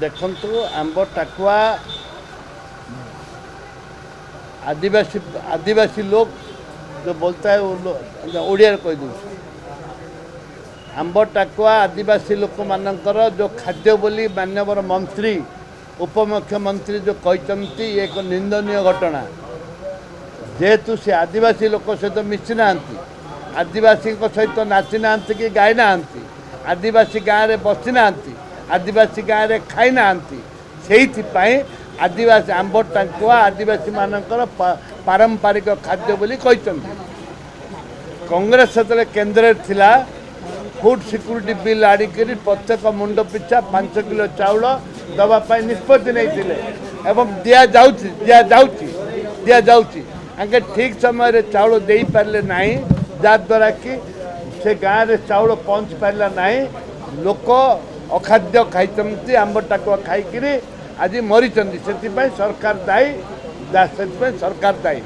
देखंतु आंब टाकुआ आदिवासी लोग जो बोलता है वो ओडिया कह दूँ आंब टाकुआ आदिवासी लोक मानकर जो खाद्य बोली माननीय मंत्री उपमुख्यमंत्री जो कहते ये एक निंदनीय घटना जेहेतु से आदिवासी लोक सहित मिसी ना आदिवासी सहित नाची ना कि गाई ना आदिवासी गाँव में बसी ना आदिवासी गाँव में खाई ना से आदिवासी आंब टाकुआ आदिवासी मानकर पारंपरिक खाद्य बोली कहते कांग्रेस से केन्द्र थिला फूड सिक्यूरिटी बिल आड़िक प्रत्येक मुंड पिछा 5 किलो चाउल दवाई निष्पत्ति नहीं दि जाऊँगी आगे ठीक समय चाउल दे पारे ना जहाद्वारा कि से गाँव में चाउल पहुँच पारा ना लोक अखाद्य खाई आंब टाकुआ खाई आज मरी सरकार दायी सरकार दायी।